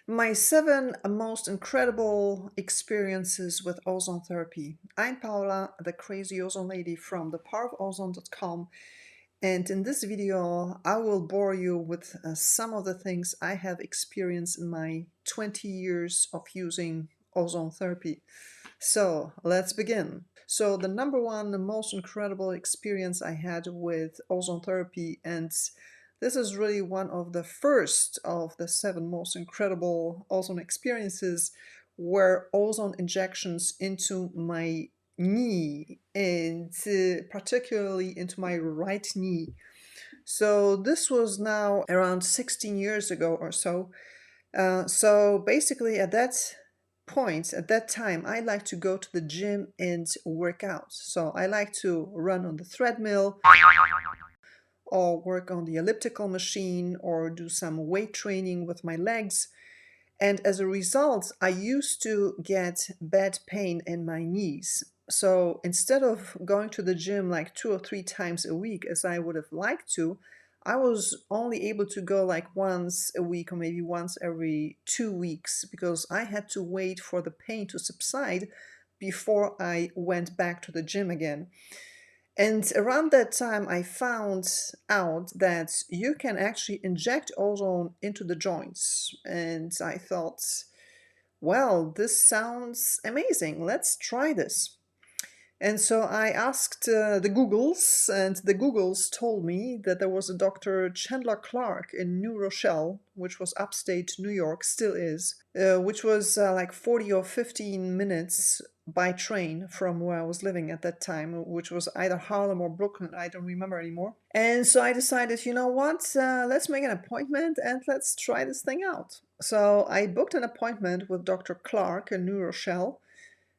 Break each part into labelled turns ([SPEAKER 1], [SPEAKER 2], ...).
[SPEAKER 1] My 7 most incredible experiences with ozone therapy. I'm Paula, the crazy ozone lady from thepowerofozone.com, and in this video I will bore you with some of the things I have experienced in my 20 years of using ozone therapy. So let's begin. So the number one, the most incredible experience I had with ozone therapy, and this is really one of the first of the 7 most incredible ozone experiences, were ozone injections into my knee, and particularly into my right knee. So this was now around 16 years ago or so. So basically at that time, I like to go to the gym and work out. So I like to run on the treadmill or work on the elliptical machine or do some weight training with my legs. And as a result, I used to get bad pain in my knees. So instead of going to the gym like 2 or 3 times a week, as I would have liked to, I was only able to go like once a week or maybe once every 2 weeks, because I had to wait for the pain to subside before I went back to the gym again. And around that time, I found out that you can actually inject ozone into the joints. And I thought, well, this sounds amazing. Let's try this. And so I asked the Googles, and the Googles told me that there was a Dr. Chandler Clark in New Rochelle, which was upstate New York, still is, which was like 40 or 15 minutes by train from where I was living at that time, which was either Harlem or Brooklyn. I don't remember anymore. And so I decided, you know what, let's make an appointment and let's try this thing out. So I booked an appointment with Dr. Clark in New Rochelle.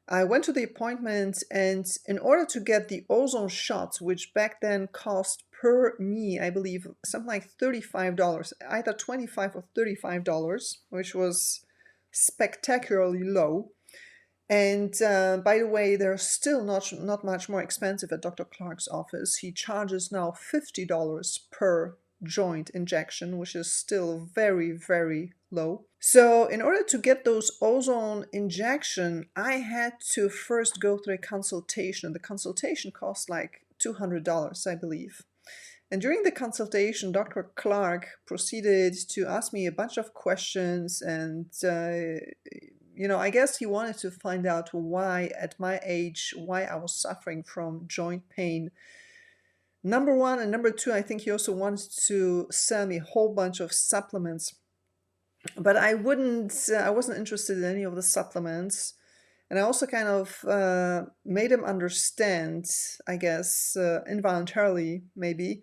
[SPEAKER 1] I went to the appointment, and in order to get the ozone shots, which back then cost per knee, I believe, something like $35, either $25 or $35, which was spectacularly low. And by the way, they're still not much more expensive at Dr. Clark's office. He charges now $50 per joint injection, which is still very, very low. So in order to get those ozone injection, I had to first go through a consultation. The consultation cost like $200, I believe. And during the consultation, Dr. Clark proceeded to ask me a bunch of questions, and I guess he wanted to find out why, at my age, why I was suffering from joint pain. Number one, and number two, I think he also wanted to sell me a whole bunch of supplements. But I wasn't interested in any of the supplements. And I also kind of made him understand, I guess, involuntarily maybe,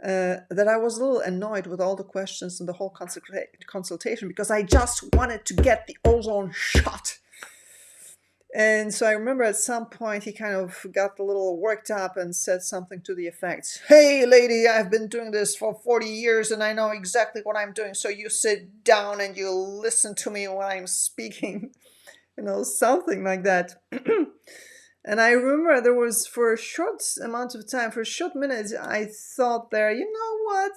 [SPEAKER 1] that I was a little annoyed with all the questions and the whole consultation, because I just wanted to get the ozone shot. And so I remember at some point he kind of got a little worked up and said something to the effect, "Hey lady, I've been doing this for 40 years and I know exactly what I'm doing, so you sit down and you listen to me when I'm speaking." Something like that. And I remember there was, for a short amount of time, for a short minute, I thought there, you know what,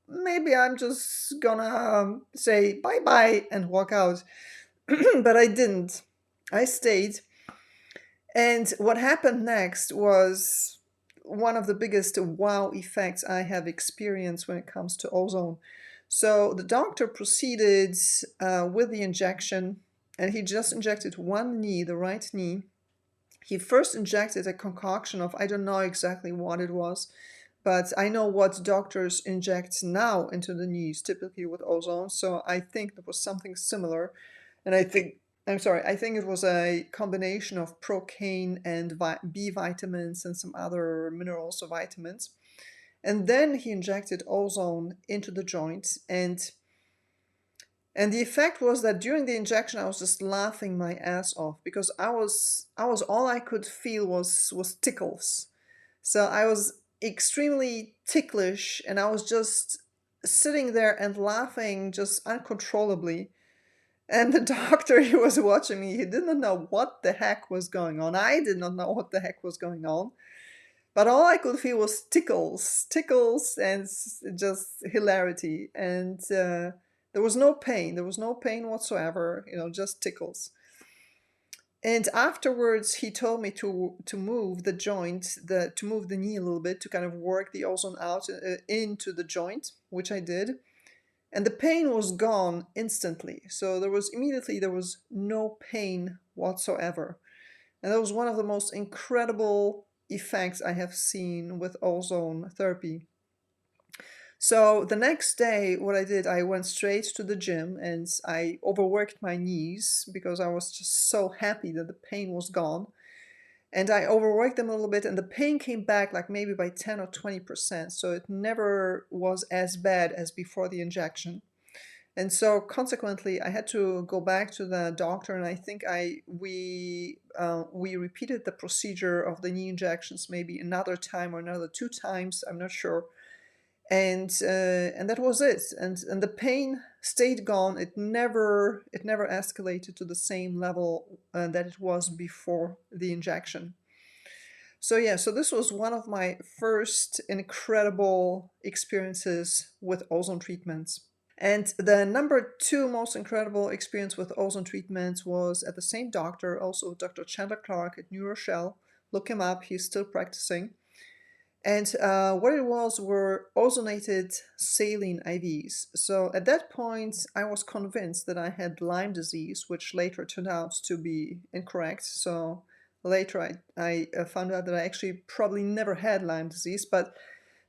[SPEAKER 1] maybe I'm just gonna say bye-bye and walk out. But I didn't. I stayed. And what happened next was one of the biggest wow effects I have experienced when it comes to ozone. So the doctor proceeded with the injection, and he just injected one knee, the right knee. He first injected a concoction of, I don't know exactly what it was, but I know what doctors inject now into the knees, typically with ozone. So I think it was something similar. And I think it was a combination of procaine and B vitamins and some other minerals or vitamins. And then he injected ozone into the joint, and the effect was that during the injection I was just laughing my ass off, because I was all I could feel was tickles. So I was extremely ticklish, and I was just sitting there and laughing just uncontrollably. And the doctor, he was watching me. He didn't know what the heck was going on. I did not know what the heck was going on. But all I could feel was tickles, and just hilarity. And There was no pain. There was no pain whatsoever, just tickles. And afterwards, he told me to move the joint, to move the knee a little bit to kind of work the ozone out into the joint, which I did. And the pain was gone instantly. So there was no pain whatsoever. And that was one of the most incredible effects I have seen with ozone therapy. So the next day, what I did, I went straight to the gym and I overworked my knees because I was just so happy that the pain was gone. And I overworked them a little bit and the pain came back like maybe by 10 or 20%. So it never was as bad as before the injection. And so consequently, I had to go back to the doctor, and I think we repeated the procedure of the knee injections maybe another time or another 2 times. I'm not sure. And that was it. And the pain stayed gone. It never escalated to the same level that it was before the injection. So yeah, so this was one of my first incredible experiences with ozone treatments. And the number 2 most incredible experience with ozone treatments was at the same doctor, also Dr. Chandler Clark at New Rochelle. Look him up, he's still practicing. And what it was were ozonated saline IVs. So at that point, I was convinced that I had Lyme disease, which later turned out to be incorrect. So later I found out that I actually probably never had Lyme disease, but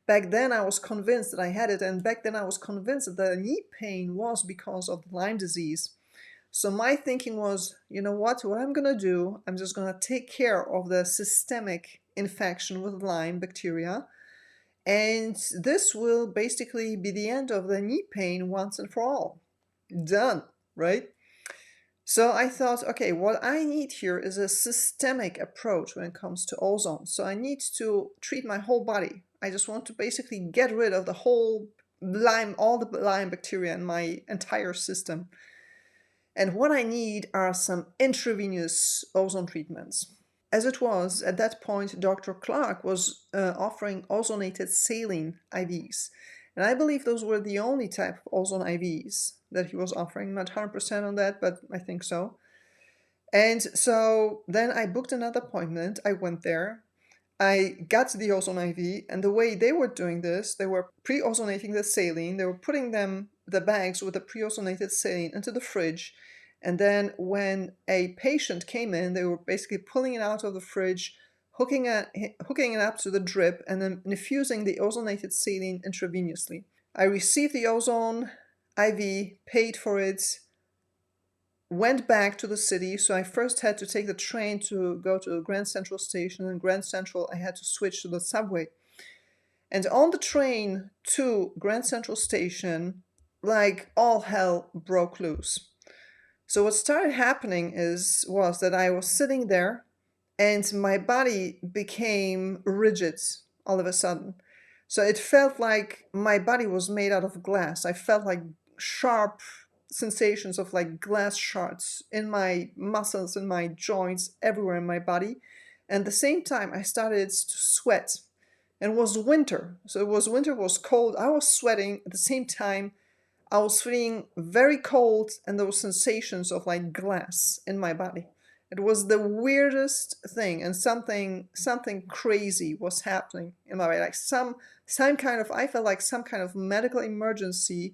[SPEAKER 1] back then I was convinced that I had it, and back then I was convinced that the knee pain was because of Lyme disease. So my thinking was, you know what I'm gonna do, I'm just gonna take care of the systemic infection with Lyme bacteria, and this will basically be the end of the knee pain once and for all. Done, right? So I thought, okay, what I need here is a systemic approach when it comes to ozone. So I need to treat my whole body. I just want to basically get rid of the whole Lyme, all the Lyme bacteria in my entire system. And what I need are some intravenous ozone treatments. As it was, at that point, Dr. Clark was offering ozonated saline IVs. And I believe those were the only type of ozone IVs that he was offering. I'm not 100% on that, but I think so. And so then I booked another appointment. I went there. I got the ozone IV, and the way they were doing this, they were pre-ozonating the saline. They were putting the bags with the pre-ozonated saline into the fridge. And then when a patient came in, they were basically pulling it out of the fridge, hooking it up to the drip, and then infusing the ozonated saline intravenously. I received the ozone IV, paid for it, went back to the city. So I first had to take the train to go to Grand Central Station, and Grand Central I had to switch to the subway. And on the train to Grand Central Station, like all hell broke loose. So what started happening was that I was sitting there and my body became rigid all of a sudden. So it felt like my body was made out of glass. I felt like sharp sensations of like glass shards in my muscles, in my joints, everywhere in my body. And at the same time, I started to sweat. And it was winter. So it was winter, it was cold. I was sweating at the same time. I was feeling very cold, and those sensations of like glass in my body. It was the weirdest thing, and something crazy was happening in my body. Like some kind of, I felt like some kind of medical emergency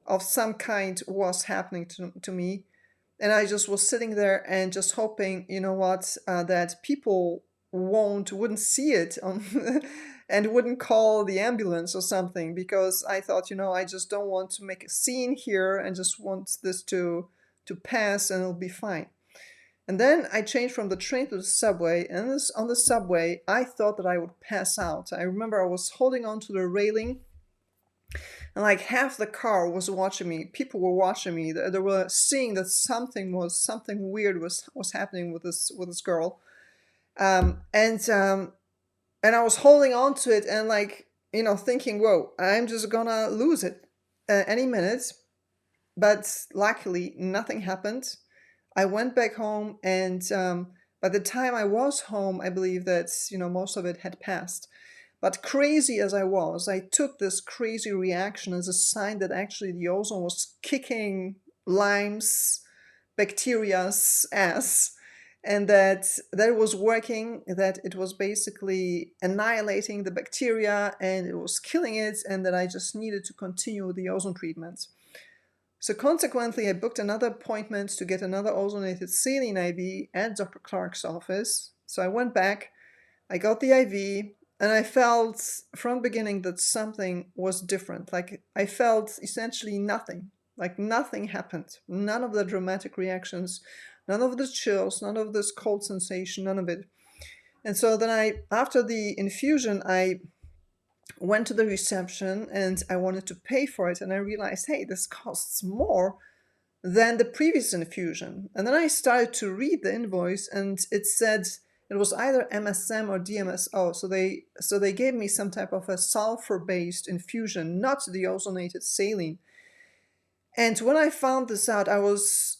[SPEAKER 1] of some kind was happening to me. And I just was sitting there and just hoping, that people wouldn't see it and wouldn't call the ambulance or something, because I thought, I just don't want to make a scene here and just want this to pass and it'll be fine. And then I changed from the train to the subway, and on the subway, I thought that I would pass out. I remember I was holding on to the railing, and like half the car was watching me. People were watching me. They were seeing that something weird was happening with this girl. And I was holding on to it and thinking, whoa, I'm just gonna lose it any minute. But luckily, nothing happened. I went back home, and by the time I was home, I believe that most of it had passed. But crazy as I was, I took this crazy reaction as a sign that actually the ozone was kicking Lyme's bacteria's ass, and that it was working, that it was basically annihilating the bacteria and it was killing it, and that I just needed to continue the ozone treatment. So consequently, I booked another appointment to get another ozonated saline IV at Dr. Clark's office. So I went back, I got the IV, and I felt from the beginning that something was different. Like I felt essentially nothing. Like nothing happened. None of the dramatic reactions, none of the chills, none of this cold sensation, none of it. And so then after the infusion, I went to the reception and I wanted to pay for it. And I realized, hey, this costs more than the previous infusion. And then I started to read the invoice and it said it was either MSM or DMSO. So they gave me some type of a sulfur-based infusion, not the ozonated saline. And when I found this out, I was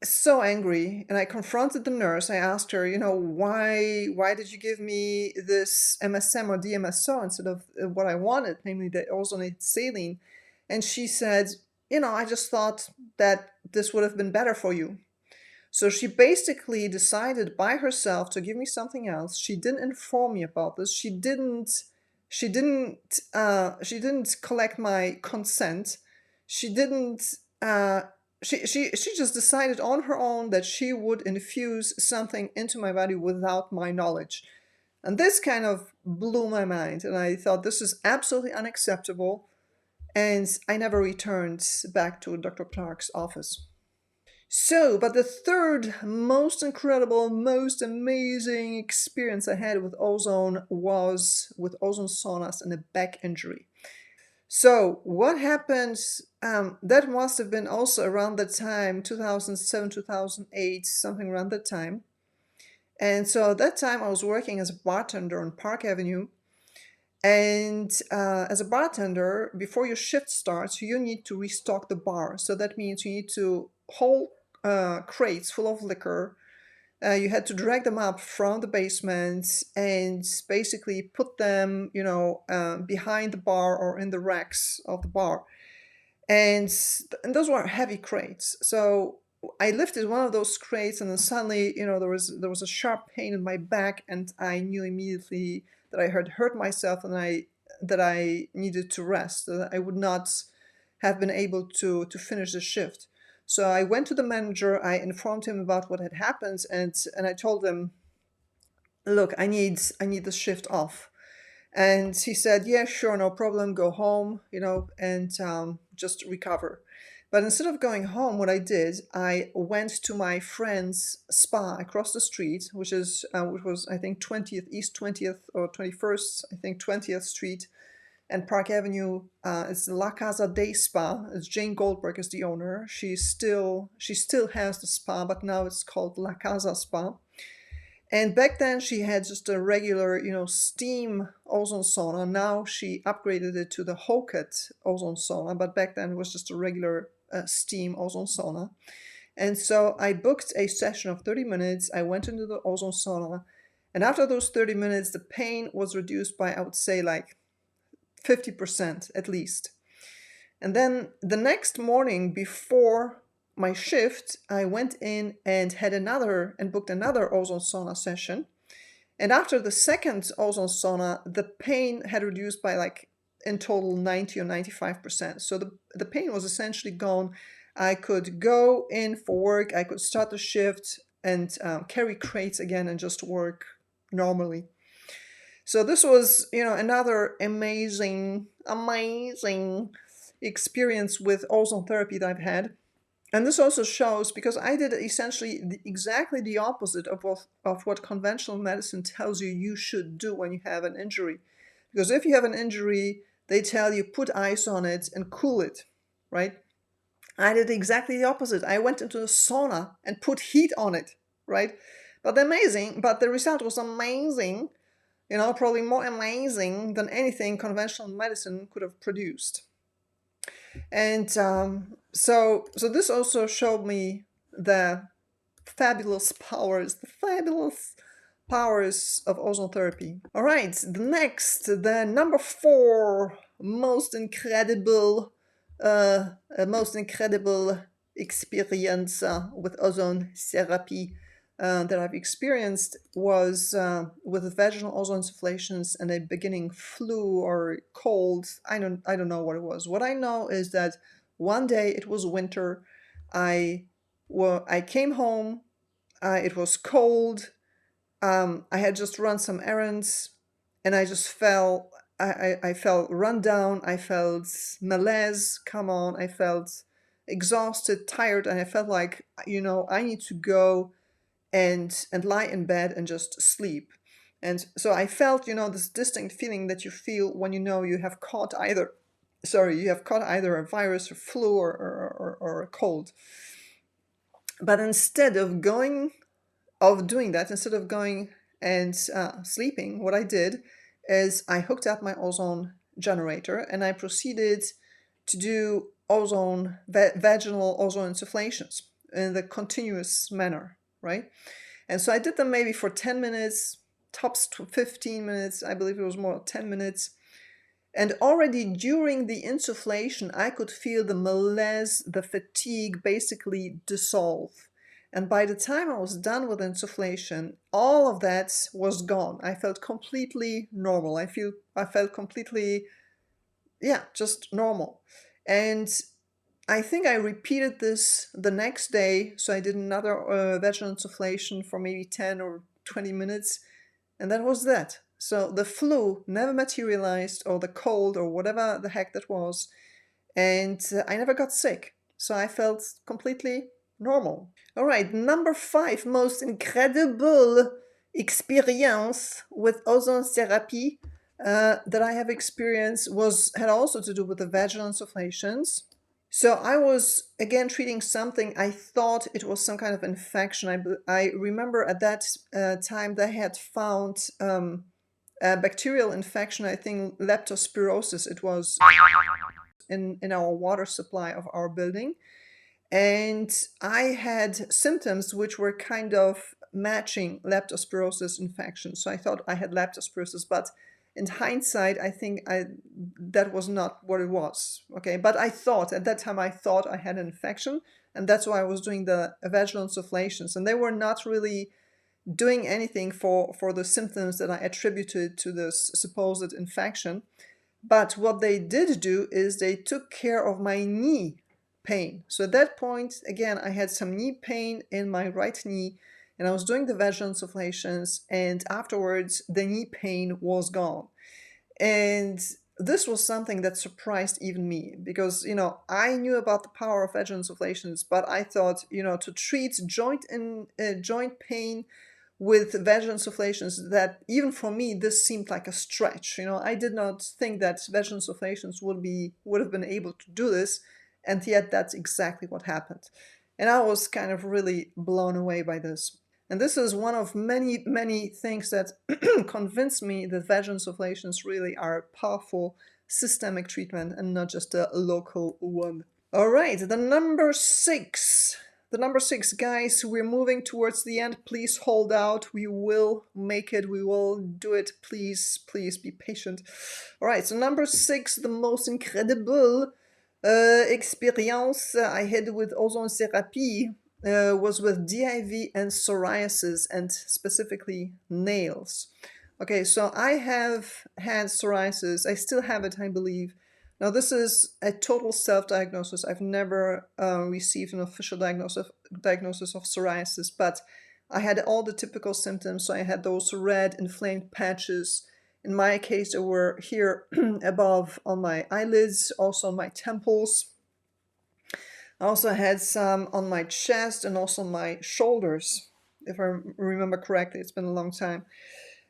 [SPEAKER 1] so angry and I confronted the nurse. I asked her, why did you give me this MSM or DMSO instead of what I wanted, namely the ozonated saline? And she said, I just thought that this would have been better for you. So she basically decided by herself to give me something else. She didn't inform me about this. She didn't collect my consent. She didn't she just decided on her own that she would infuse something into my body without my knowledge. And this kind of blew my mind, and I thought this is absolutely unacceptable, and I never returned back to Dr. Clark's office. So, but the third most incredible, most amazing experience I had with ozone was with ozone saunas and a back injury. So what happened, that must have been also around the time, 2007, 2008, something around that time. And so at that time I was working as a bartender on Park Avenue. And as a bartender, before your shift starts, you need to restock the bar. So that means you need to hold crates full of liquor. You had to drag them up from the basement and basically put them, behind the bar or in the racks of the bar. And those were heavy crates. So I lifted one of those crates, and then suddenly, there was a sharp pain in my back, and I knew immediately that I had hurt myself, and that I needed to rest. That I would not have been able to finish the shift. So I went to the manager. I informed him about what had happened, and I told him, "Look, I need the shift off." And he said, "Yeah, sure, no problem. Go home, and just recover." But instead of going home, what I did, I went to my friend's spa across the street, which was, I think, 20th East 20th or 21st, I think 20th Street and Park Avenue. It's the La Casa Day Spa. It's Jane Goldberg is the owner. She still has the spa, but now it's called La Casa Spa. And back then she had just a regular, steam ozone sauna. Now she upgraded it to the Hoket ozone sauna, but back then it was just a regular steam ozone sauna. And so I booked a session of 30 minutes. I went into the ozone sauna, and after those 30 minutes, the pain was reduced by, I would say, like 50% at least. And then the next morning before my shift, I went in and booked another ozone sauna session. And after the second ozone sauna, the pain had reduced by like in total 90 or 95%. So the pain was essentially gone. I could go in for work. I could start the shift and carry crates again and just work normally. So this was, another amazing experience with ozone therapy that I've had. And this also shows, because I did essentially exactly the opposite of what conventional medicine tells you should do when you have an injury. Because if you have an injury, they tell you put ice on it and cool it, right? I did exactly the opposite. I went into a sauna and put heat on it, right? But the result was amazing, probably more amazing than anything conventional medicine could have produced. And so this also showed me the fabulous powers of ozone therapy. All right, the number 4 most incredible experience with ozone therapy that I've experienced was with vaginal ozone insufflations and a beginning flu or cold. I don't know what it was. What I know is that one day, it was winter. I came home. It was cold. I had just run some errands, and I just felt I felt run down. I felt malaise come on. I felt exhausted, tired, and I felt like, I need to go and lie in bed and just sleep. And so I felt, this distinct feeling that you feel when you have caught either a virus or flu or a cold. But instead of doing that, instead of going and sleeping, what I did is I hooked up my ozone generator and I proceeded to do vaginal ozone insufflations in the continuous manner, right? And so I did them maybe for 10 minutes, tops 15 minutes. I believe it was more 10 minutes. And already during the insufflation, I could feel the malaise, the fatigue basically dissolve. And by the time I was done with insufflation, all of that was gone. I felt completely normal. I felt completely, just normal. And I think I repeated this the next day. So I did another vaginal insufflation for maybe 10 or 20 minutes. And that was that. So the flu never materialized, or the cold, or whatever the heck that was. And I never got sick. So I felt completely normal. All right, number 5 most incredible experience with ozone therapy that I have experienced had also to do with the vaginal insufflations. So I was, again, treating something. I thought it was some kind of infection. I remember at that time they had found a bacterial infection, I think leptospirosis. It was in our water supply of our building. And I had symptoms which were kind of matching leptospirosis infection. So I thought I had leptospirosis, but in hindsight, I think that was not what it was. Okay, but at that time I thought I had an infection, and that's why I was doing the vaginal insufflations, and they were not really doing anything for the symptoms that I attributed to this supposed infection. But what they did do is they took care of my knee pain. So at that point, again, I had some knee pain in my right knee, and I was doing the vaginal insufflations, and afterwards the knee pain was gone. And this was something that surprised even me, because I knew about the power of vaginal insufflations, but I thought to treat joint pain with vaginal insufflations, that even for me this seemed like a stretch. I did not think that vaginal insufflations would have been able to do this, and yet that's exactly what happened. And I was kind of really blown away by this. And this is one of many, many things that convinced me that vaginal insufflations really are a powerful systemic treatment and not just a local one. All right, the number 6. The number 6, guys, we're moving towards the end. Please hold out. We will make it. We will do it. Please, please be patient. All right, so number 6, the most incredible experience I had with ozone therapy was with DIV and psoriasis, and specifically nails. Okay, so I have had psoriasis. I still have it, I believe. Now, this is a total self-diagnosis. I've never received an official diagnosis of psoriasis, but I had all the typical symptoms. So I had those red inflamed patches. In my case, they were here above on my eyelids, also on my temples. I also had some on my chest and also on my shoulders, if I remember correctly. It's been a long time.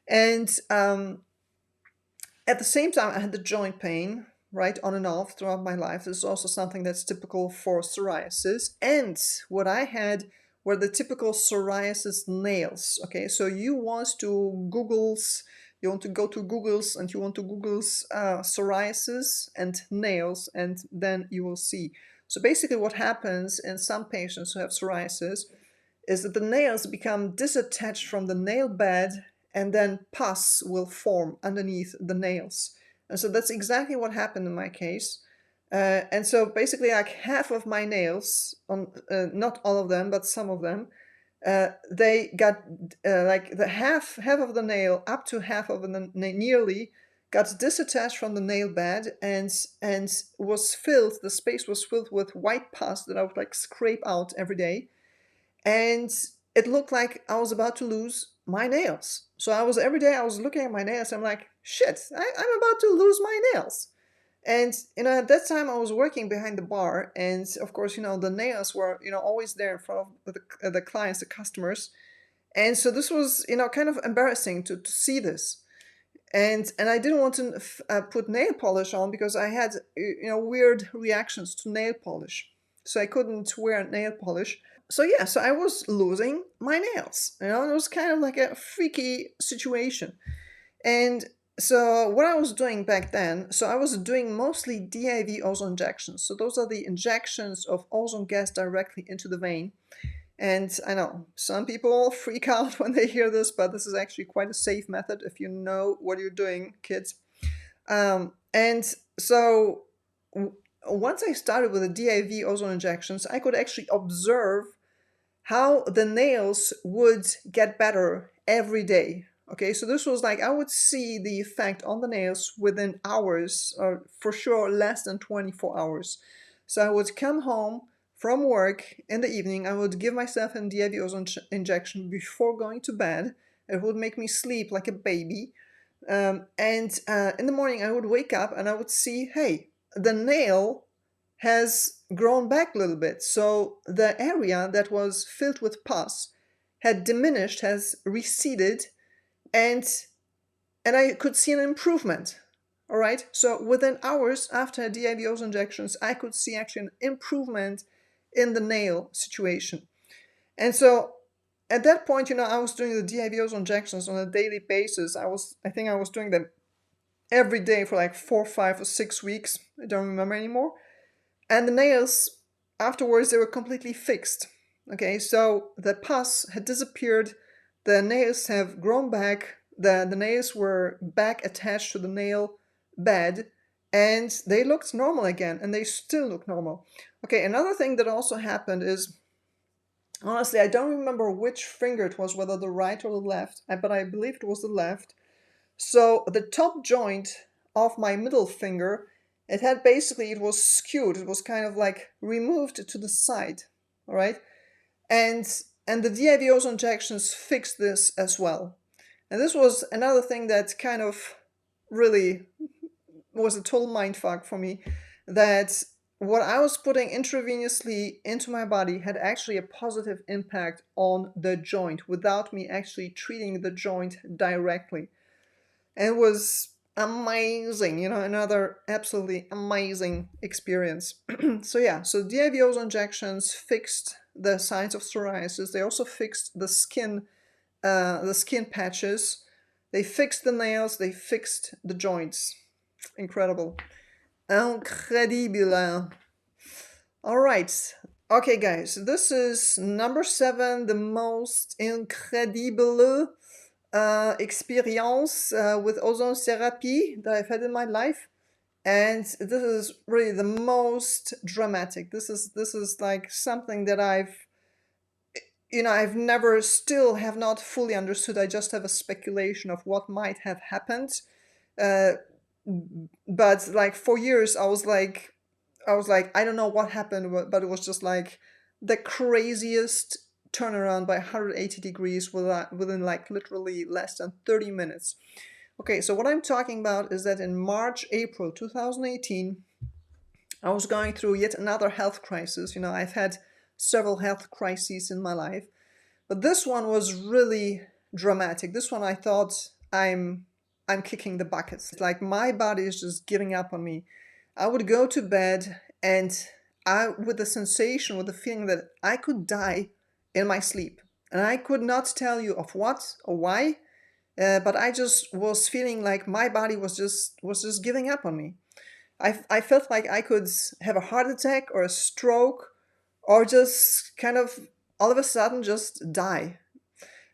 [SPEAKER 1] And at the same time, I had the joint pain, right, on and off throughout my life. This is also something that's typical for psoriasis. And what I had were the typical psoriasis nails. Okay, so you want to go to Google's and you want to Google's psoriasis and nails, and then you will see. So basically what happens in some patients who have psoriasis is that the nails become disattached from the nail bed, and then pus will form underneath the nails. And so that's exactly what happened in my case. And so basically, like half of my nails, on not all of them, but some of them, they got like the half of the nail, up to half of the nearly got disattached from the nail bed, and was filled. The space was filled with white pus that I would like scrape out every day, and it looked like I was about to lose my nails. So I was every day I was looking at my nails. I'm like, shit, I'm about to lose my nails. And at that time I was working behind the bar, and of course, the nails were always there in front of the clients, the customers, and so this was kind of embarrassing to see this, and I didn't want to put nail polish on because I had weird reactions to nail polish, so I couldn't wear nail polish. So yeah, so I was losing my nails. It was kind of like a freaky situation. And so what I was doing back then, so I was doing mostly DIV ozone injections. So those are the injections of ozone gas directly into the vein. And I know some people freak out when they hear this, but this is actually quite a safe method if you know what you're doing, kids. And so once I started with the DIV ozone injections, I could actually observe how the nails would get better every day. Okay, so this was like I would see the effect on the nails within hours, or for sure less than 24 hours. So I would come home from work in the evening, I would give myself an DIV ozone injection before going to bed. It would make me sleep like a baby. And in the morning, I would wake up and I would see, hey, the nail has grown back a little bit. So the area that was filled with pus had diminished, has receded, and I could see an improvement. All right. So within hours after DIV ozone injections, I could see actually an improvement in the nail situation. And so at that point, I was doing the DIV ozone injections on a daily basis. I think I was doing them every day for like 4, 5, or 6 weeks. I don't remember anymore. And the nails afterwards, they were completely fixed. Okay, so the pus had disappeared. The nails have grown back. The nails were back attached to the nail bed, and they looked normal again, and they still look normal. Okay, another thing that also happened is, honestly, I don't remember which finger it was, whether the right or the left, but I believe it was the left. So the top joint of my middle finger, it was skewed. It was kind of like removed to the side, all right? And the DIV ozone injections fixed this as well. And this was another thing that kind of really was a total mindfuck for me, that what I was putting intravenously into my body had actually a positive impact on the joint without me actually treating the joint directly. And it was amazing, another absolutely amazing experience. So yeah, so DIV ozone injections fixed the signs of psoriasis. They also fixed the skin patches. They fixed the nails. They fixed the joints. Incredible. Incredible. All right. Okay, guys, this is number 7, the most incredible experience with ozone therapy that I've had in my life. And this is really the most dramatic. This is like something that I've never, still have not fully understood. I just have a speculation of what might have happened. But like for years, I was like, I don't know what happened, but it was just like the craziest turnaround by 180 degrees within like literally less than 30 minutes. Okay, so what I'm talking about is that in March, April 2018, I was going through yet another health crisis. I've had several health crises in my life, but this one was really dramatic. This one I thought I'm kicking the buckets. It's like my body is just giving up on me. I would go to bed and with the feeling that I could die in my sleep. And I could not tell you of what or why, but I just was feeling like my body was just giving up on me. I felt like I could have a heart attack or a stroke, or just kind of all of a sudden just die.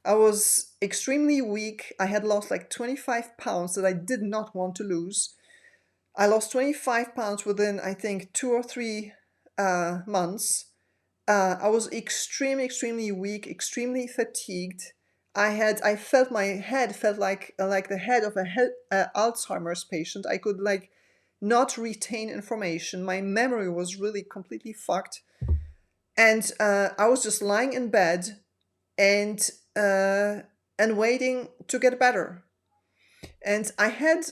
[SPEAKER 1] I was extremely weak. I had lost like 25 pounds that I did not want to lose. I lost 25 pounds within, I think, 2 or 3 months. I was extremely weak, extremely fatigued. I felt my head felt like the head of a Alzheimer's patient. I could like not retain information. My memory was really completely fucked, and I was just lying in bed and uh, and waiting to get better. And I had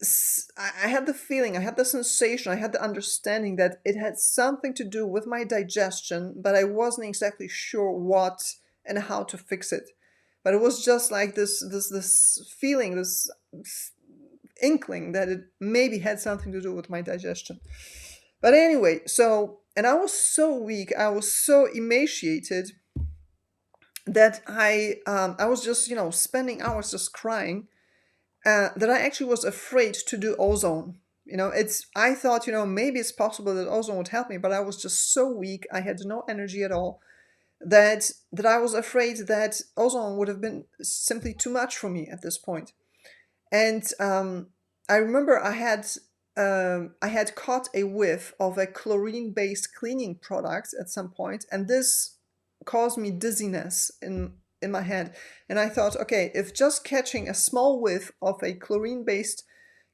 [SPEAKER 1] the feeling, I had the sensation, I had the understanding that it had something to do with my digestion, but I wasn't exactly sure what and how to fix it. But it was just like this feeling, this inkling that it maybe had something to do with my digestion. But anyway, so and I was so weak, I was so emaciated that I was just spending hours just crying, that I actually was afraid to do ozone. I thought, maybe it's possible that ozone would help me, but I was just so weak. I had no energy at all, that I was afraid that ozone would have been simply too much for me at this point. And I remember I had caught a whiff of a chlorine-based cleaning product at some point, and this caused me dizziness in my head. And I thought, okay, if just catching a small whiff of a chlorine-based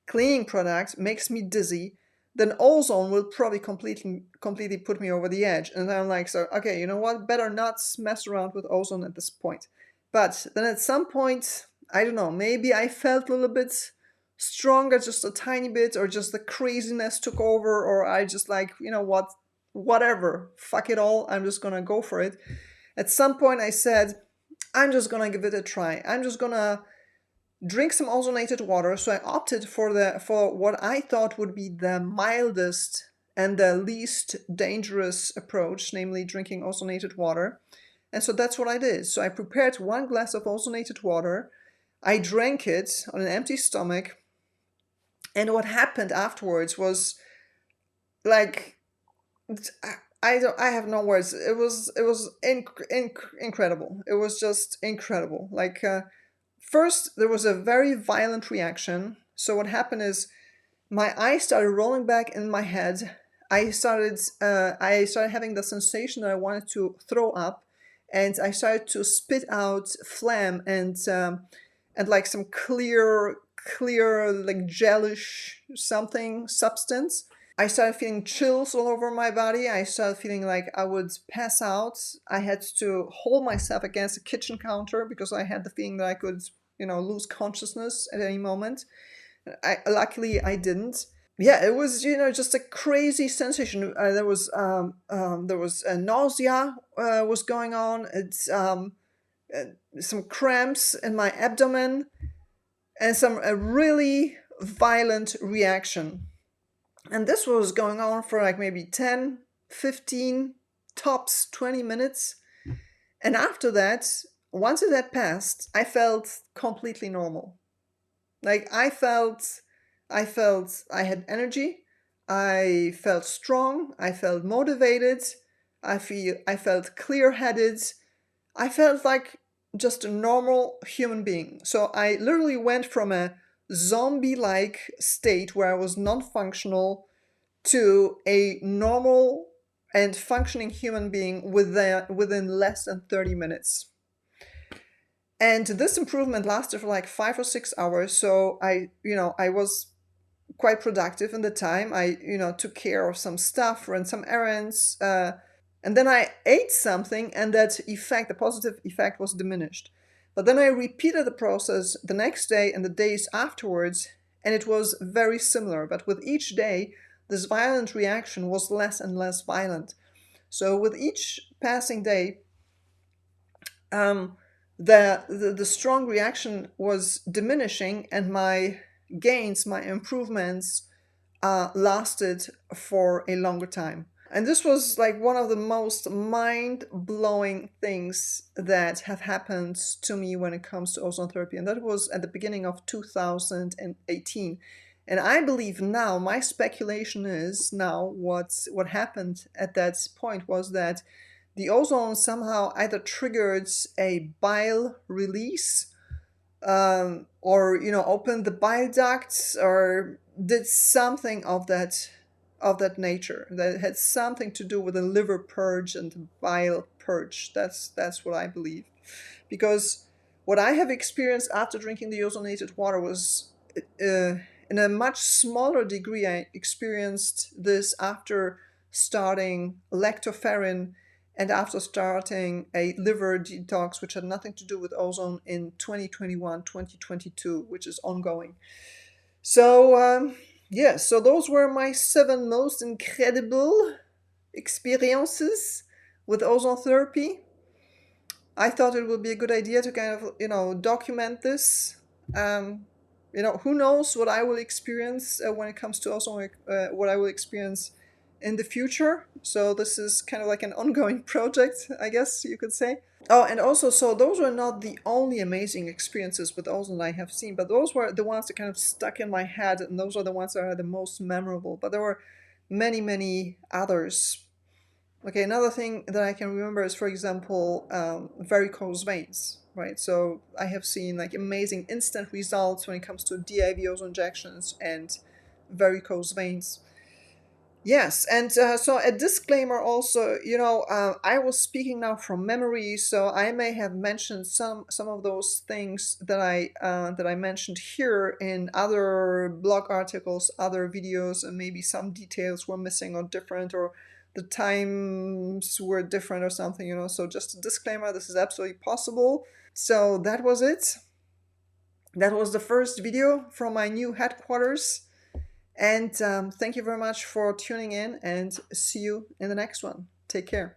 [SPEAKER 1] cleaning product makes me dizzy, then ozone will probably completely put me over the edge. And I'm like, so okay, you know what? Better not mess around with ozone at this point. But then at some point, I don't know, maybe I felt a little bit stronger, just a tiny bit, or just the craziness took over, or I just like, what, whatever, fuck it all, I'm just gonna go for it. At some point, I said, I'm just gonna give it a try. I'm just gonna drink some ozonated water. So I opted for what I thought would be the mildest and the least dangerous approach, namely drinking ozonated water. And so that's what I did. So I prepared 1 glass of ozonated water. I drank it on an empty stomach. And what happened afterwards was like, I have no words. It was incredible. It was just incredible. Like first there was a very violent reaction. So what happened is my eyes started rolling back in my head. I started having the sensation that I wanted to throw up, and I started to spit out phlegm and like some clear like gelish something substance. I started feeling chills all over my body. I started feeling like I would pass out. I had to hold myself against the kitchen counter because I had the feeling that I could, lose consciousness at any moment. Luckily I didn't. Yeah, it was, just a crazy sensation. There was a nausea was going on. It's some cramps in my abdomen and some a really violent reaction. And this was going on for like maybe 10, 15, tops 20 minutes. And after that, once it had passed, I felt completely normal. Like I felt I had energy. I felt strong. I felt motivated. I felt clear-headed. I felt like just a normal human being. So I literally went from a zombie-like state where I was non-functional to a normal and functioning human being within less than 30 minutes. And this improvement lasted for like 5 or 6 hours. So I was quite productive in the time. I, took care of some stuff, ran some errands, and then I ate something, and that effect, the positive effect, was diminished. But then I repeated the process the next day and the days afterwards, and it was very similar. But with each day, this violent reaction was less and less violent. So with each passing day, the strong reaction was diminishing, and my gains, my improvements, lasted for a longer time. And this was like one of the most mind blowing things that have happened to me when it comes to ozone therapy. And that was at the beginning of 2018. And I believe now, my speculation is now what happened at that point was that the ozone somehow either triggered a bile release, or opened the bile ducts, or did something of that nature that had something to do with the liver purge and the bile purge. That's what I believe, because what I have experienced after drinking the ozonated water was, in a much smaller degree, I experienced this after starting lactoferrin and after starting a liver detox, which had nothing to do with ozone, in 2021, 2022, which is ongoing. So, yeah, so those were my 7 most incredible experiences with ozone therapy. I thought it would be a good idea to kind of, document this. Who knows what I will experience when it comes to ozone, what I will experience in the future. So this is kind of like an ongoing project, I guess you could say. Oh, and also, so those were not the only amazing experiences with ozone I have seen, but those were the ones that kind of stuck in my head, and those are the ones that are the most memorable. But there were many, many others. Okay, another thing that I can remember is, for example, varicose veins, right? So I have seen like amazing instant results when it comes to DIV ozone injections and varicose veins. Yes, and so a disclaimer also, I was speaking now from memory, so I may have mentioned some of those things that I mentioned here in other blog articles, other videos, and maybe some details were missing or different, or the times were different or something, So just a disclaimer, this is absolutely possible. So that was it. That was the first video from my new headquarters. And thank you very much for tuning in, and see you in the next one. Take care.